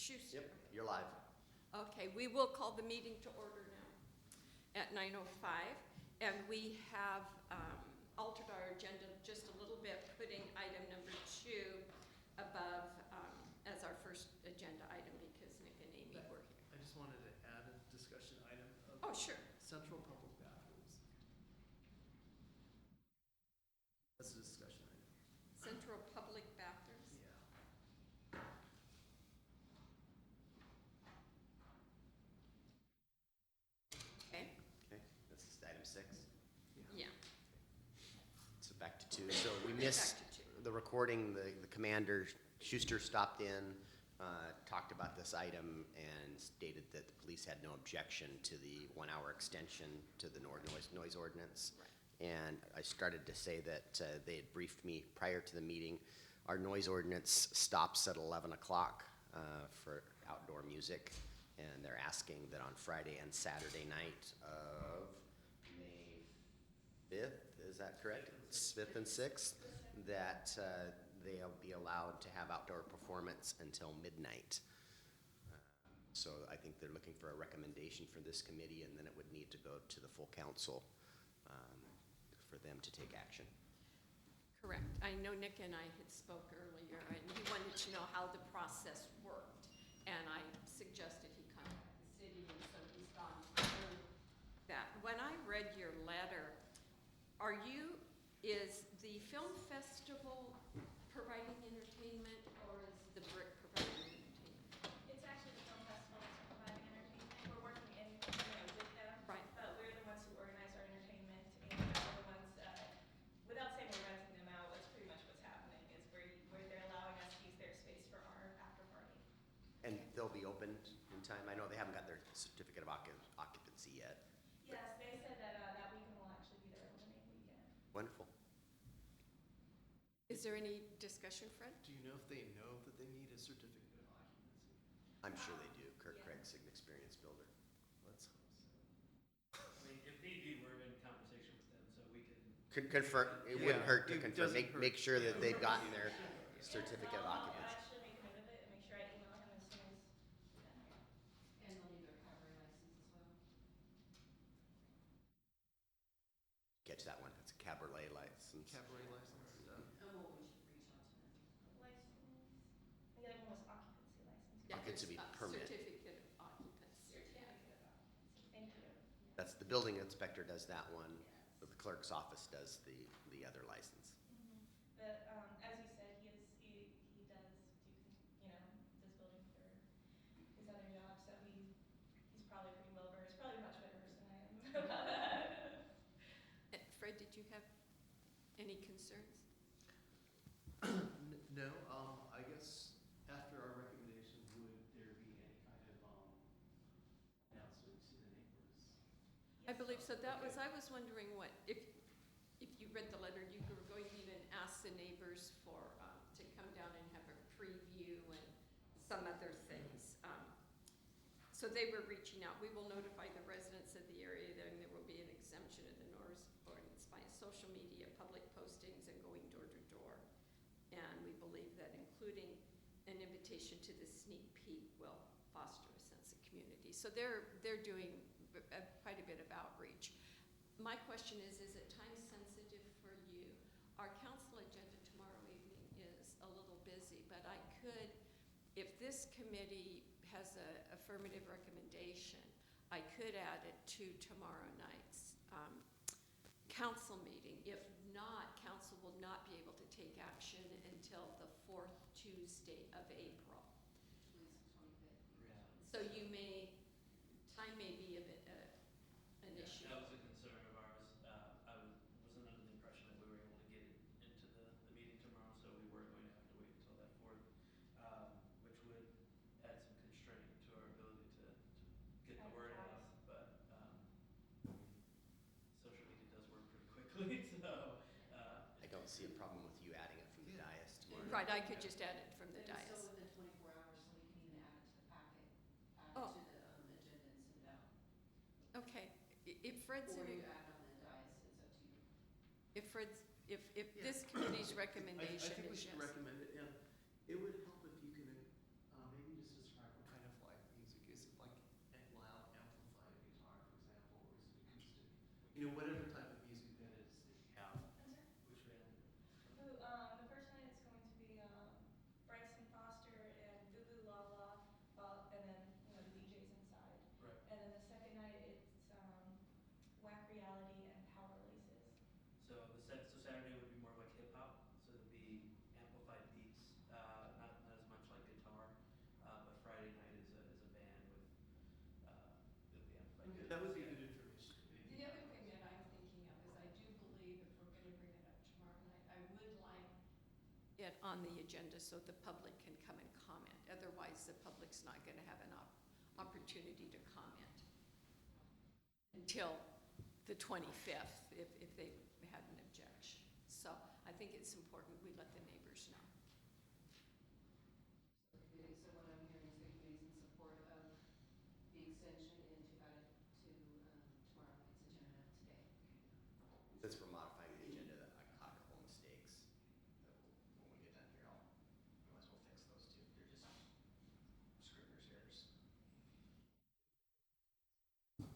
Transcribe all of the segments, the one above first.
Schuster. Yep, you're live. Okay, we will call the meeting to order now at 9:05. And we have altered our agenda just a little bit, putting item number 2 above as our first agenda item because Nick and Amy were here. I just wanted to add a discussion item of Oh, sure. central public bathrooms. That's a discussion item. Central public bathrooms. Yeah. Okay. Okay, this is item 6. Yeah. So back to 2. So we missed Back to 2. the recording. The commander, Schuster, stopped in, talked about this item, and stated that the police had no objection to the 1-hour extension to the noise ordinance. Right. And I started to say that they had briefed me prior to the meeting. Our noise ordinance stops at 11 o'clock for outdoor music, and they're asking that on Friday and Saturday night of May 5th, is that correct? 5th and 6th, that they'll be allowed to have outdoor performance until midnight. So I think they're looking for a recommendation for this committee, and then it would need to go to the full council for them to take action. Correct. I know Nick and I had spoke earlier, and he wanted to know how the process worked. And I suggested he contact the city, and so he's gone through that. When I read your letter, is the film festival providing entertainment, or is the BRIC providing entertainment? It's actually the film festival that's providing entertainment. We're working with them, Right. but we're the ones who organize our entertainment, and we're the ones, without saying we're renting them out, that's pretty much what's happening, is where they're allowing us to use their space for our after party. And they'll be opened in time? I know they haven't got their certificate of occupancy yet. Yes, they said that that weekend will actually be their opening weekend. Wonderful. Is there any discussion, Fred? Do you know if they know that they need a certificate of occupancy? I'm sure they do. Kirk Yeah. Craig's an experienced builder. Let's hope so. I mean, if need be, we're in conversation with them, so we can. Confirm, it Yeah, wouldn't hurt to it confirm, doesn't hurt. make sure that they've gotten their Yeah, certificate of I'll occupancy. actually make a note of it and make sure I email him as soon as we're done here. And they'll need their cabaret license as well. Catch that one, that's a cabaret license. Cabaret license. Oh, well, we should reach out to them. License. And the other one was occupancy license. Yeah, Occupancy there's a permit. Certificate of occupancy. Certificate of occupancy. Thank you. That's, the building inspector does that one, Yes. but the clerk's office does the other license. But as you said, he does do, this building for his other job, so he's probably pretty well versed, probably a much better person than I am about that. Fred, did you have any concerns? No, I guess after our recommendation, would there be any kind of announcement to the neighbors? I believe so. That was, Okay. I was wondering what, if you read the letter, you were going to even ask the neighbors to come down and have a preview and some other things. So they were reaching out. We will notify the residents of the area, then there will be an exemption of the noise ordinance by social media, public postings, and going door to door. And we believe that including an invitation to the sneak peek will foster a sense of community. So they're doing quite a bit of outreach. My question is it time sensitive for you? Our council agenda tomorrow evening is a little busy, but I could, if this committee has an affirmative recommendation, I could add it to tomorrow night's council meeting. If not, council will not be able to take action until the 4th Tuesday of April. Which is the 25th. Yeah. So time may be a bit an issue. That was a concern of ours. I wasn't under the impression that we were able to get it into the meeting tomorrow, so we were going to have to wait until that 4th, which would add some constraint to our ability to get the word out. But social media does work pretty quickly, so. I don't see a problem with you adding it from the dais tomorrow. Right, I could just add it from the And it's dais. still within 24 hours, so we can even add it to the packet, add Oh. it to the agenda and send it out. Okay, if Fred's Or in, you add it on the dais, it's up to you. if Yeah. this committee's I recommendation think we is should yes. recommend it, and it would help if you can maybe just describe it on the agenda so the public can come and comment. Otherwise, the public's not going to have an opportunity to comment until the 25th if they had an objection. So I think it's important we let the neighbors know. So what I'm hearing is the committee's in support of the extension and to add it to tomorrow night's agenda today. Since we're modifying the agenda, I caught a couple mistakes. When we get done here, I might as well fix those too. They're just scrivener's errors. Okay.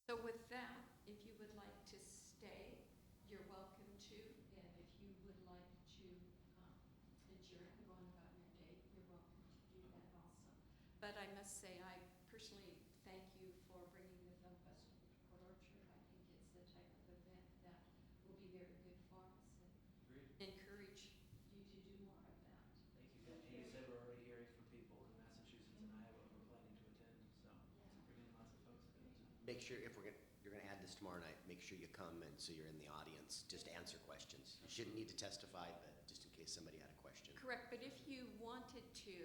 So with that, if you would like to stay, you're welcome to. And if you would like to adjourn and go on about your day, you're welcome to do that also. But I must say, I personally thank you for bringing the film festival to Port Orchard. I think it's the type of event that will be very good for us and Agreed. encourage you to do more of that. Thank you. And you said we're already hearing from people in Massachusetts and Iowa who are planning to attend, so bring in lots of folks. Make sure if you're gonna add this tomorrow night, make sure you come and so you're in the audience, just to answer questions. You shouldn't need to testify, but just in case somebody had a question. Correct, but if you wanted to,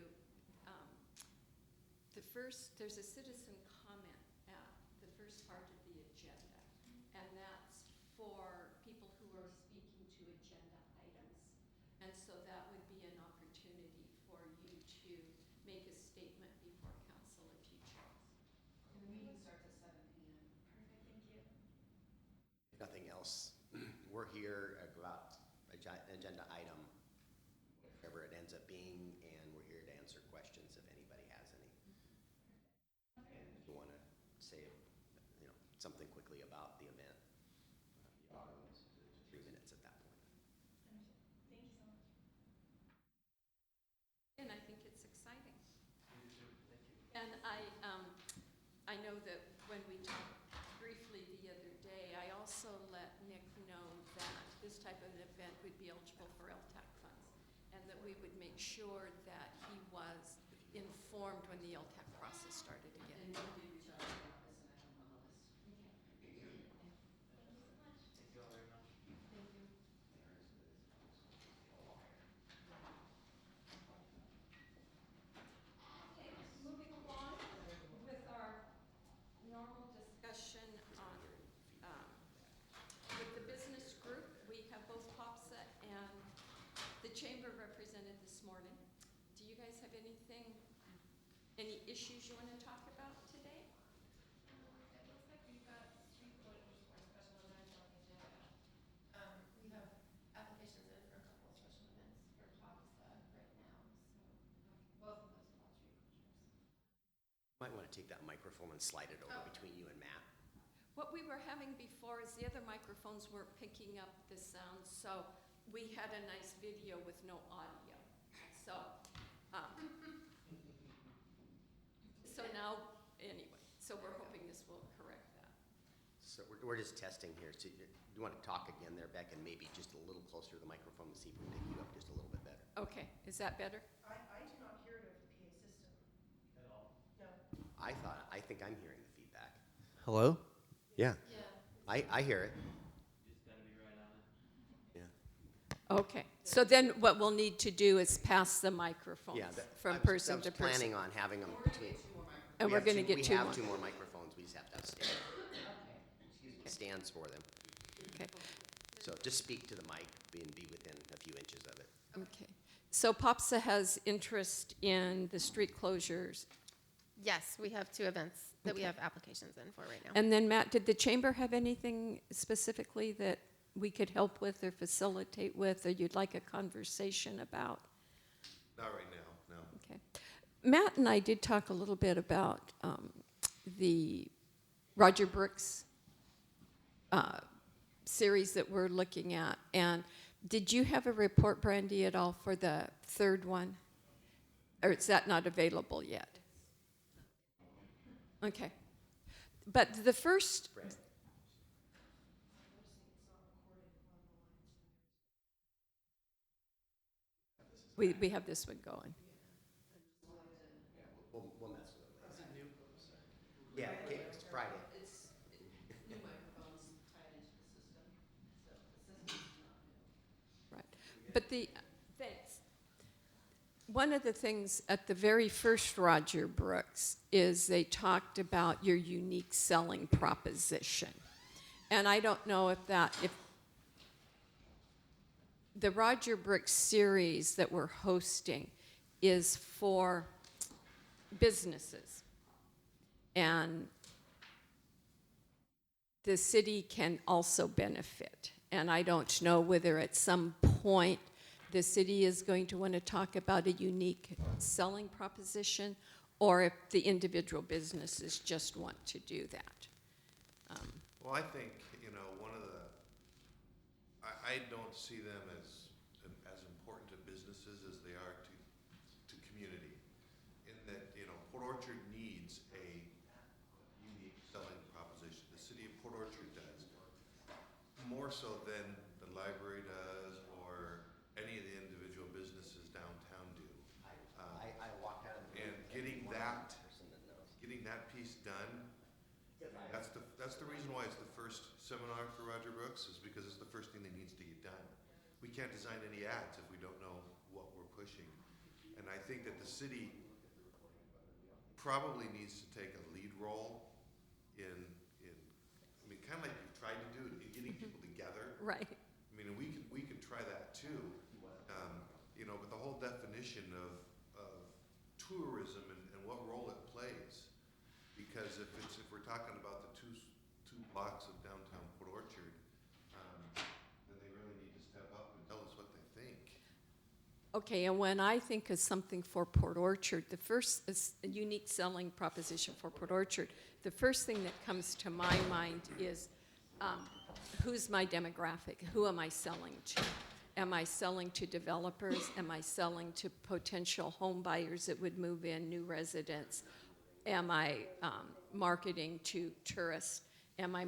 there's a citizen comment at the first part of the agenda, and that's for people who are speaking to agenda items. And so that would be an opportunity for you to make a statement before council if you chose. And the meeting starts at 7 p.m. Perfect, thank you. If nothing else, we're here about agenda item, whatever it ends up being, and we're here to answer questions if anybody has any. And if you want to say, something quickly about the event, you are limited to 3 minutes at that point. Understood. Thank you so much. And I think it's exciting. Thank you. And I know that when we talked briefly the other day, I also let Nick know that this type of an event would be eligible for LTAC funds, and that we would make sure that he was informed when the LTAC process started again. And you did reach out to the office, and I have him on the list. Thank you so much. Thank you all very much. Thank you. Okay, moving along with our normal discussion on, with the business group, we have both POPSA and the chamber represented this morning. Do you guys have anything, any issues you want to talk about today? It looks like we've got street closures for a special event on the agenda. We have applications in for a couple of special events for POPSA right now, so both of those involve street closures. Might want to take that microphone and slide it over Oh. between you and Matt. What we were having before is the other microphones weren't picking up the sound, so we had a nice video with no audio. So, so now, anyway, so we're hoping this will correct that. So we're just testing here. So you want to talk again there, Beck, and maybe just a little closer to the microphone to see if we can pick you up just a little bit better. Okay, is that better? I do not hear it over the PA system. At all. No. I think I'm hearing the feedback. Hello? Yeah, Yeah. I hear it. You just gotta be right on it. Yeah. Okay, so then what we'll need to do is pass the microphones Yeah. from person to I was person. planning on having them between. And we're going to get two We have more. 2 more microphones. We just have to have stands for them. Okay, So just speak to the mic and be within a few inches of it. okay. So POPSA has interest in the street closures. Yes, we have 2 events that we Okay. have applications in for right now. And then, Matt, did the chamber have anything specifically that we could help with or facilitate with, or you'd like a conversation about? Not right now, no. Okay. Matt and I did talk a little bit about the Roger Brooks series that we're looking at. And did you have a report, Brandy, at all for the 3rd one? Or is that not available yet? Okay. But the first, we have this one going. We'll mess with it later. Yeah, okay, it's Friday. It's new microphones tied into the system, so the system's not new. Right. But one of the things at the very first Roger Brooks is they talked about your unique selling proposition. And I don't know if the Roger Brooks series that we're hosting is for businesses. And the city can also benefit. And I don't know whether at some point the city is going to want to talk about a unique selling proposition, or if the individual businesses just want to do that. Well, I think, I don't see them as important to businesses as they are to community. In that, Port Orchard needs a unique selling proposition. The city of Port Orchard does. More so than the library does or any of the individual businesses downtown do. I walk out of the And room. getting one that person that knows. piece done, that's the reason why it's the first seminar for Roger Brooks, is because it's the first thing that needs to get done. We can't design any ads if we don't know what we're pushing. And I think that the city probably needs to take a lead role in kind of like you've tried to do, in getting people together. Right. And we can try that too. But the whole definition of tourism and what role it plays, because if we're talking about the two blocks of downtown Port Orchard, then they really need to step up and tell us what they think. Okay, and when I think of something for Port Orchard, the first is a unique selling proposition for Port Orchard. The first thing that comes to my mind is who's my demographic? Who am I selling to? Am I selling to developers? Am I selling to potential home buyers that would move in, new residents? Am I marketing to tourists? Am I